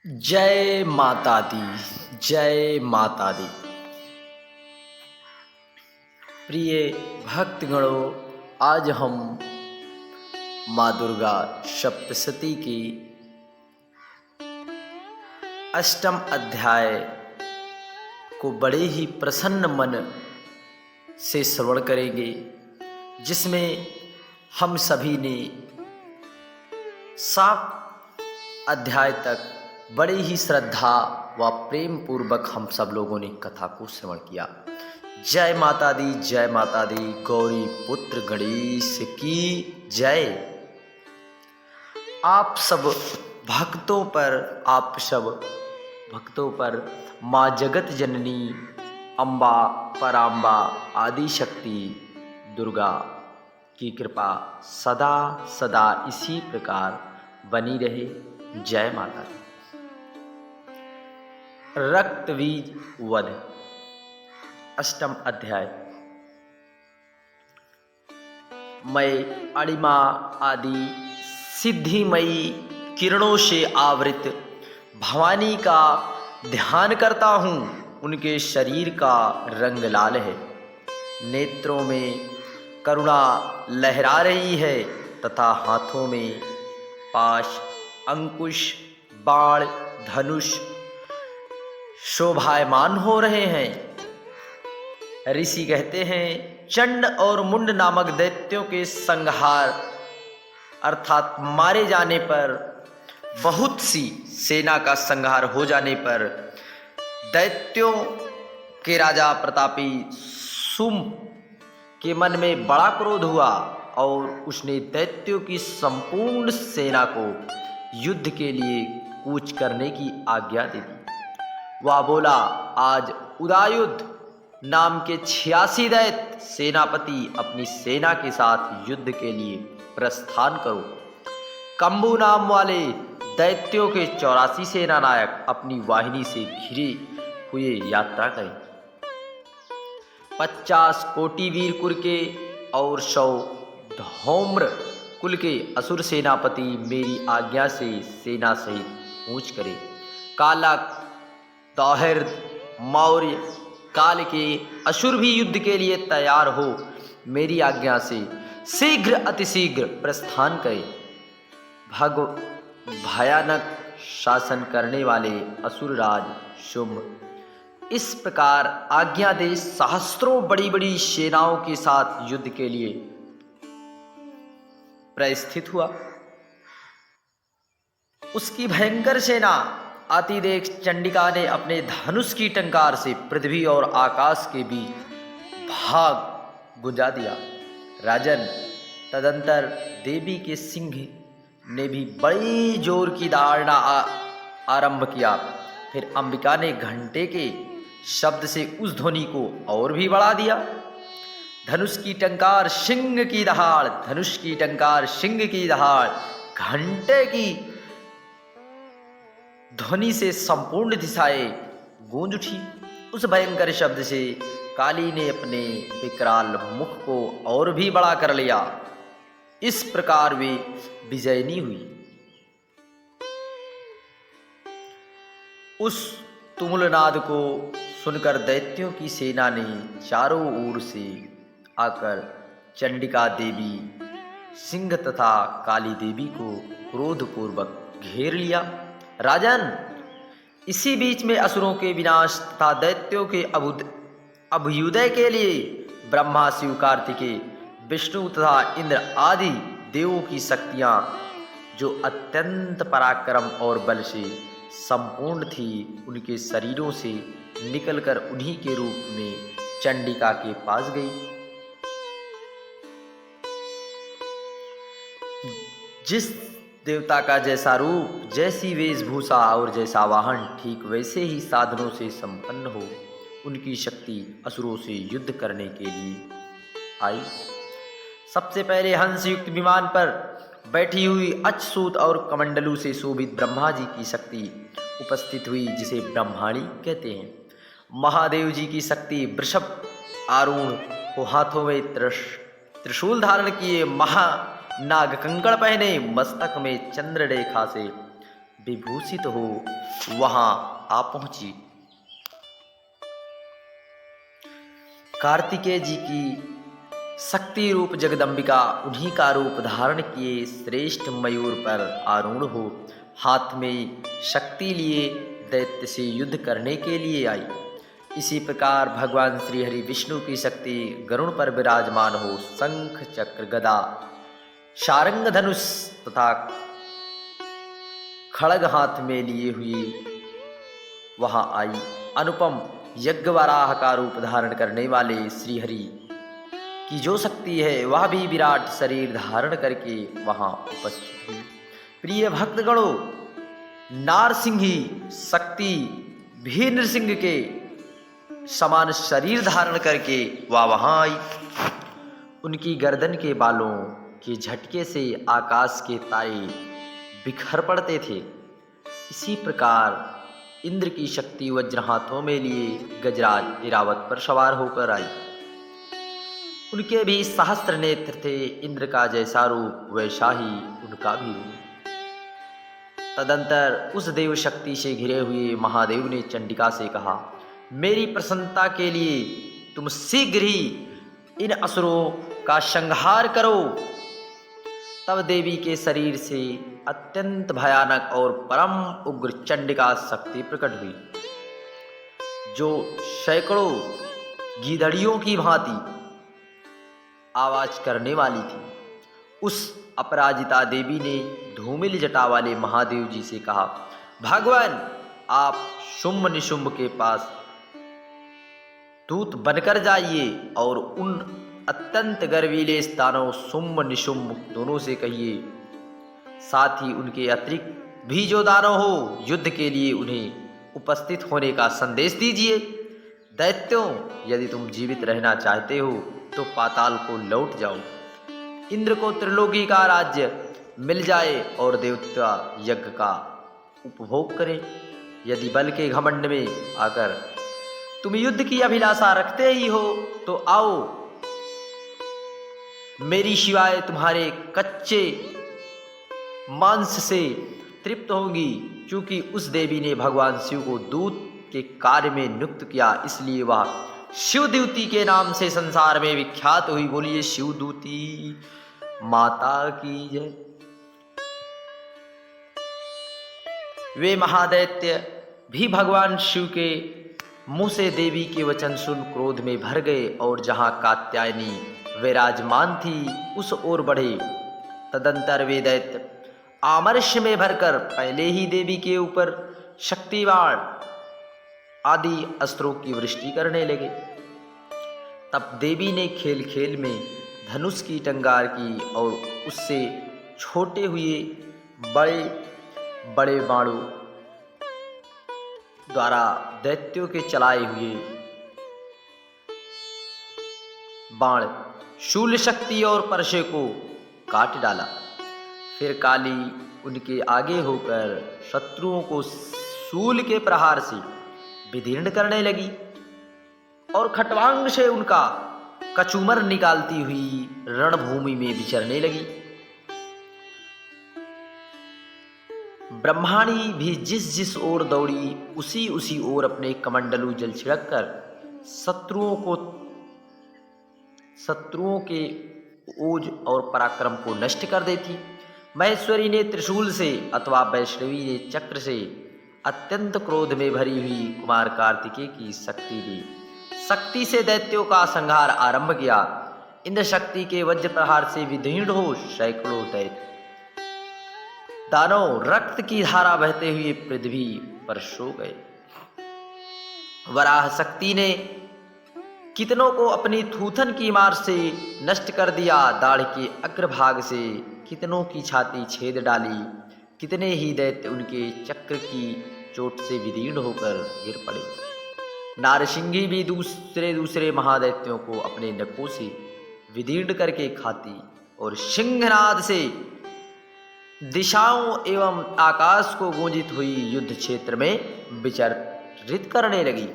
जय माता दी। जय माता दी। प्रिय भक्तगणों, आज हम माँ दुर्गा सप्तशती की अष्टम अध्याय को बड़े ही प्रसन्न मन से श्रवण करेंगे, जिसमें हम सभी ने 7 अध्याय तक बड़े ही श्रद्धा व प्रेम पूर्वक हम सब लोगों ने कथा को श्रवण किया। जय माता दी, जय माता दी। गौरी पुत्र गणेश की जय। आप सब भक्तों पर माँ जगत जननी अम्बा पराम्बा आदि शक्ति दुर्गा की कृपा सदा सदा इसी प्रकार बनी रहे। जय माता दी। रक्तबीज वध अष्टम अध्याय। मैं अणिमा आदि सिद्धिमयी किरणों से आवृत भवानी का ध्यान करता हूँ। उनके शरीर का रंग लाल है, नेत्रों में करुणा लहरा रही है तथा हाथों में पाश, अंकुश, बाण, धनुष शोभायमान हो रहे हैं। ऋषि कहते हैं, चंड और मुंड नामक दैत्यों के संहार अर्थात मारे जाने पर, बहुत सी सेना का संहार हो जाने पर दैत्यों के राजा प्रतापी सुम के मन में बड़ा क्रोध हुआ और उसने दैत्यों की संपूर्ण सेना को युद्ध के लिए कूच करने की आज्ञा दे दी। वह बोला, आज उदायुध नाम के 86 दैत्य सेनापति अपनी सेना के साथ युद्ध के लिए प्रस्थान करो। कंबू नाम वाले दैत्यों के 84 सेना नायक अपनी वाहिनी से घिरे हुए यात्रा करें। 50 कोटि वीर कुल के और 100 धौम्र कुल के असुर सेनापति मेरी आज्ञा से सेना सहित कूच करें। कालक, तौहिर, मौर्य काल के असुर भी युद्ध के लिए तैयार हो मेरी आज्ञा से शीघ्र अतिशीघ्र प्रस्थान करें। भयानक शासन करने वाले असुरराज शुंभ इस प्रकार आज्ञा दे सहस्त्रों बड़ी बड़ी सेनाओं के साथ युद्ध के लिए प्रस्थित हुआ। उसकी भयंकर सेना आती देख चंडिका ने अपने धनुष की टंकार से पृथ्वी और आकाश के बीच भाग गुंजा दिया। राजन, तदंतर देवी के सिंह ने भी बड़ी जोर की दहाड़ना आरंभ किया। फिर अंबिका ने घंटे के शब्द से उस ध्वनि को और भी बढ़ा दिया। धनुष की टंकार, सिंह की दहाड़, धनुष की टंकार, सिंह की दहाड़, घंटे की ध्वनि से संपूर्ण दिशाएं गूंज उठी। उस भयंकर शब्द से काली ने अपने विकराल मुख को और भी बड़ा कर लिया। इस प्रकार वे विजयनी हुई। उस तुमुलनाद को सुनकर दैत्यों की सेना ने चारों ओर से आकर चंडिका देवी, सिंह तथा काली देवी को क्रोधपूर्वक घेर लिया। राजन, इसी बीच में असुरों के विनाश तथा दैत्यों के अभ्युदय के लिए ब्रह्मा, शिव, कार्तिकेय, विष्णु तथा इंद्र आदि देवों की शक्तियां, जो अत्यंत पराक्रम और बल से संपूर्ण थी, उनके शरीरों से निकलकर उन्हीं के रूप में चंडिका के पास गई। जिस देवता का जैसा रूप, जैसी वेशभूषा और जैसा वाहन, ठीक वैसे ही साधनों से संपन्न हो, उनकी शक्ति असुरों से युद्ध करने के लिए आई। सबसे पहले हंस युक्त विमान पर बैठी हुई अच्युत और कमंडलू से शोभित ब्रह्मा जी की शक्ति उपस्थित हुई, जिसे ब्रह्माणी कहते हैं। महादेव जी की शक्ति वृषभ आरूढ़ को हाथों में त्रिशूल धारण किए, नाग कंकड़ पहने, मस्तक में चंद्र रेखा से विभूषित हो वहां आ पहुंची। कार्तिकेय जी की शक्ति रूप जगदम्बिका उन्हीं का रूप धारण किए श्रेष्ठ मयूर पर आरूढ़ हो हाथ में शक्ति लिए दैत्य से युद्ध करने के लिए आई। इसी प्रकार भगवान श्री हरि विष्णु की शक्ति गरुड़ पर विराजमान हो शंख चक्र गदा शारंग धनुष तथा खड़ग हाथ में लिए हुए वहां आई। अनुपम यज्ञवराह का रूप धारण करने वाले श्री हरि की जो शक्ति है वह भी विराट शरीर धारण करके वहां उपस्थित हुई। प्रिय भक्तगणों, नारसिंही शक्ति भी नृसिंह के समान शरीर धारण करके वह वहां आई। उनकी गर्दन के बालों के झटके से आकाश के तारे बिखर पड़ते थे। इसी प्रकार इंद्र की शक्ति वज्र हाथों में लिए गजराज इरावत पर सवार होकर आई। उनके भी सहस्त्र नेत्र थे। इंद्र का जैसा रूप वैसा ही उनका भी रूप। तदंतर उस देव शक्ति से घिरे हुए महादेव ने चंडिका से कहा, मेरी प्रसन्नता के लिए तुम शीघ्र ही इन असुरों का संहार करो। तब देवी के शरीर से अत्यंत भयानक और परम उग्र चंडिका शक्ति प्रकट हुई, जो सैकड़ों गीदड़ियों की भांति आवाज करने वाली थी। उस अपराजिता देवी ने धूमिल जटा वाले महादेव जी से कहा, भगवान आप शुंभ निशुंभ के पास दूत बनकर जाइए और उन अत्यंत गर्वीले स्थानों शुंभ निशुंभ दोनों से कहिए, साथ ही उनके अतिरिक्त भी जो दानव हो युद्ध के लिए उन्हें उपस्थित होने का संदेश दीजिए। दैत्यों, यदि तुम जीवित रहना चाहते हो तो पाताल को लौट जाओ। इंद्र को त्रिलोकी का राज्य मिल जाए और देवता यज्ञ का उपभोग करें। यदि बल के घमंड में आकर तुम युद्ध की अभिलाषा रखते ही हो तो आओ, मेरी शिवाय तुम्हारे कच्चे मांस से तृप्त होंगी। क्योंकि उस देवी ने भगवान शिव को दूत के कार्य में नियुक्त किया, इसलिए वह शिवदूती के नाम से संसार में विख्यात हुई। बोलिए शिवदूती माता की जय। वे महादैत्य भी भगवान शिव के मुंह से देवी के वचन सुन क्रोध में भर गए और जहां कात्यायनी विराजमान थी उस ओर बढ़े। तदंतर वे दैत्य आमर्ष्य में भरकर पहले ही देवी के ऊपर शक्तिवाण आदि अस्त्रों की वृष्टि करने लगे। तब देवी ने खेल खेल में धनुष की टंगार की और उससे छोटे हुए बड़े बड़े बाणों द्वारा दैत्यों के चलाए हुए बाण शूल शक्ति और परशे को काट डाला। फिर काली उनके आगे होकर शत्रुओं को शूल के प्रहार से विदीर्ण करने लगी और खट्वांग से उनका कचूमर निकालती हुई रणभूमि में विचरने लगी। ब्रह्माणी भी जिस जिस ओर दौड़ी उसी उसी ओर अपने कमंडलू जल छिड़क कर शत्रुओं के ओज और पराक्रम को नष्ट कर देती। महेश्वरी ने त्रिशूल से अथवा वैष्णवी ने चक्र से अत्यंत क्रोध में भरी हुई कुमार कार्तिकेय की शक्ति दी। शक्ति से दैत्यों का संहार आरंभ किया। इंद्र शक्ति के वज्र प्रहार से विदीर्ण हो सैकड़ों दैत्य दानव रक्त की धारा बहते हुए पृथ्वी पर सो गए। वराह शक्ति ने कितनों को अपनी थूथन की मार से नष्ट कर दिया। दाढ़ के अग्रभाग से कितनों की छाती छेद डाली। कितने ही दैत्य उनके चक्र की चोट से विदीर्ण होकर गिर पड़े। नारसिंही भी दूसरे महादैत्यों को अपने नखों से विदीर्ण करके खाती और सिंहनाद से दिशाओं एवं आकाश को गूंजित हुई युद्ध क्षेत्र में विचरित करने लगी।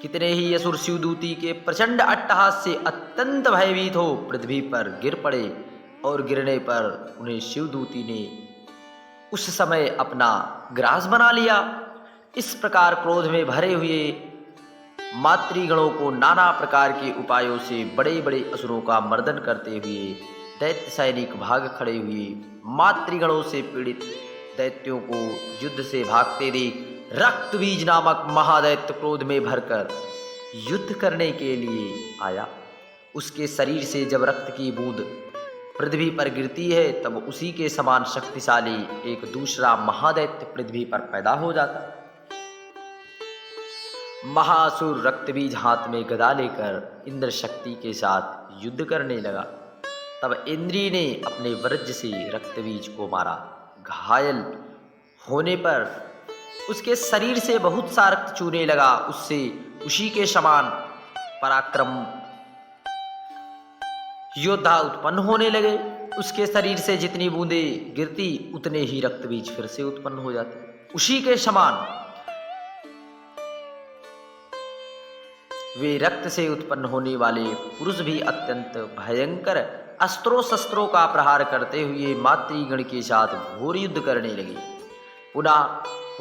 कितने ही असुर शिवदूती के प्रचंड अट्टहास से अत्यंत भयभीत हो पृथ्वी पर गिर पड़े और गिरने पर उन्हें शिवदूती ने उस समय अपना ग्रास बना लिया। इस प्रकार क्रोध में भरे हुए मातृगणों को नाना प्रकार के उपायों से बड़े बड़े असुरों का मर्दन करते हुए दैत्य सैनिक भाग खड़े हुए मातृगणों से पीड़ित दैत्यों को युद्ध से भागते देख रक्तबीज नामक महादैत्य क्रोध में भरकर युद्ध करने के लिए आया। उसके शरीर से जब रक्त की बूंद पृथ्वी पर गिरती है तब उसी के समान शक्तिशाली एक दूसरा महादैत्य पृथ्वी पर पैदा हो जाता है। महासुर रक्तबीज हाथ में गदा लेकर इंद्र शक्ति के साथ युद्ध करने लगा। तब इंद्री ने अपने वज्र से रक्तबीज को मारा। घायल होने पर उसके शरीर से बहुत सा रक्त चूने लगा। उससे उसी के समान पराक्रम योद्धा उत्पन्न होने लगे। उसके शरीर से जितनी बूंदें गिरती उतने ही रक्तबीज फिर से उत्पन्न हो जाते। उसी के समान वे रक्त से उत्पन्न होने वाले पुरुष भी अत्यंत भयंकर अस्त्रों शस्त्रों का प्रहार करते हुए मातृगण के साथ घोर युद्ध करने लगे। पुनः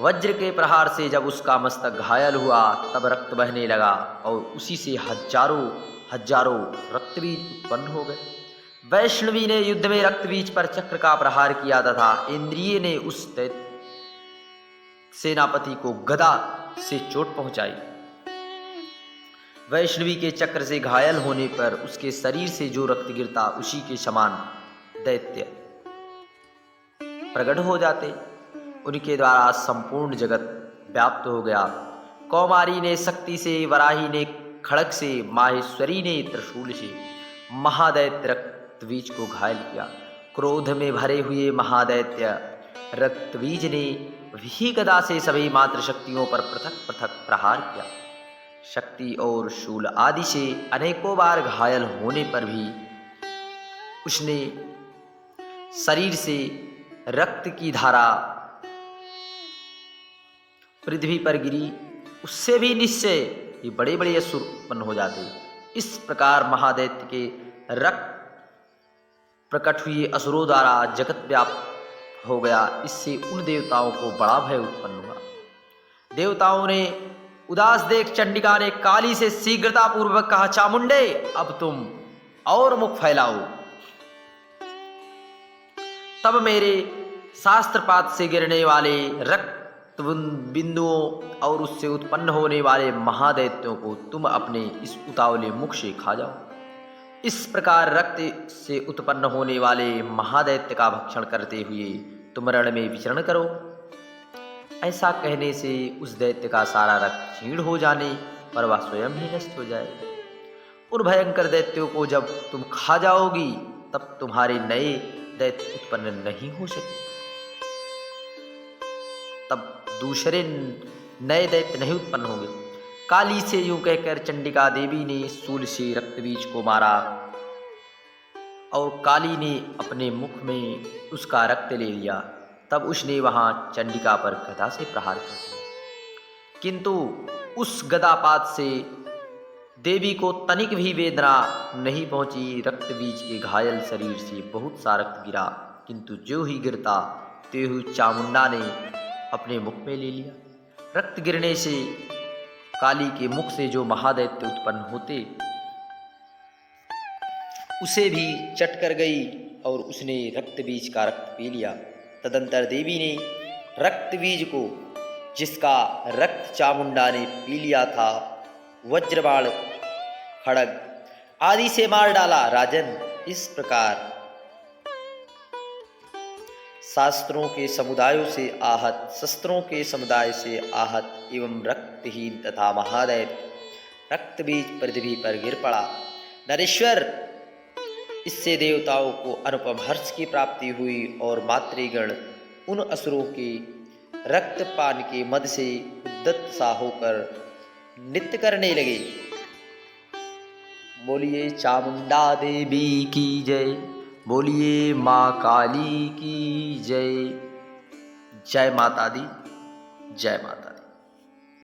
वज्र के प्रहार से जब उसका मस्तक घायल हुआ तब रक्त बहने लगा और उसी से हजारों हजारों रक्तबीज उत्पन्न हो गए। वैष्णवी ने युद्ध में रक्तबीज पर चक्र का प्रहार किया तथा इंद्रिय ने उस सेनापति को गदा से चोट पहुंचाई। वैष्णवी के चक्र से घायल होने पर उसके शरीर से जो रक्त गिरता उसी के समान दैत्य प्रकट हो जाते। उनके द्वारा संपूर्ण जगत व्याप्त हो गया। कौमारी ने शक्ति से, वराही ने खड़ग से, माहेश्वरी ने त्रिशूल से महादैत्य रक्तबीज को घायल किया। क्रोध में भरे हुए महादैत्य रक्तबीज ने वही गदा से सभी मात्र शक्तियों पर पृथक पृथक प्रहार किया। शक्ति और शूल आदि से अनेकों बार घायल होने पर भी उसने शरीर से रक्त की धारा पृथ्वी पर गिरी। उससे भी निश्चय ये बड़े बड़े असुर उत्पन्न हो जाते। इस प्रकार महादैत्य के रक्त प्रकट हुए असुरों द्वारा जगत व्याप्त हो गया। इससे उन देवताओं को बड़ा भय उत्पन्न हुआ। देवताओं ने उदास देख चंडिका ने काली से शीघ्रता पूर्वक कहा, चामुंडे अब तुम और मुख फैलाओ। तब मेरे शास्त्रपात से गिरने वाले रक्त बिंदुओं और उससे उत्पन्न होने वाले महादैत्यों को तुम अपने इस उतावले मुख से खा जाओ। इस प्रकार रक्त से उत्पन्न होने वाले महादैत्य का भक्षण करते हुए तुम रण में विचरण करो। ऐसा कहने से उस दैत्य का सारा रक्त क्षीण हो जाने पर वह स्वयं ही नष्ट हो जाए। उन भयंकर दैत्यों को जब तुम खा जाओगी तब तुम्हारे नए दैत्य उत्पन्न नहीं हो सकते। तब दूसरे नए दैत्य नहीं उत्पन्न होंगे। काली से यूं कहकर चंडिका देवी ने शूल से रक्तबीज को मारा और काली ने अपने मुख में उसका रक्त ले लिया। तब उसने वहां चंडिका पर गदा से प्रहार कर दिया, किंतु उस गदापात से देवी को तनिक भी वेदना नहीं पहुंची। रक्तबीज के घायल शरीर से बहुत सा रक्त गिरा, किंतु जो ही गिरता त्यों ही चामुंडा ने अपने मुख में ले लिया। रक्त गिरने से काली के मुख से जो महादैत्य उत्पन्न होते उसे भी चट कर गई और उसने रक्तबीज का रक्त पी लिया। तदंतर देवी ने रक्तबीज को, जिसका रक्त चामुंडा ने पी लिया था, वज्रबाण, खड़ग आदि से मार डाला। राजन, इस प्रकार शास्त्रों के समुदायों से आहत, शस्त्रों के समुदाय से आहत एवं रक्तहीन तथा महादैत्य रक्तबीज पृथ्वी पर गिर पड़ा। नरेश्वर, इससे देवताओं को अनुपम हर्ष की प्राप्ति हुई और मातृगण उन असुरों के रक्तपान के मद से उद्दत सा होकर नृत्य करने लगे। बोलिए चामुंडा देवी की जय, बोलिए माँ काली की जय। जय माता दी, जय माता।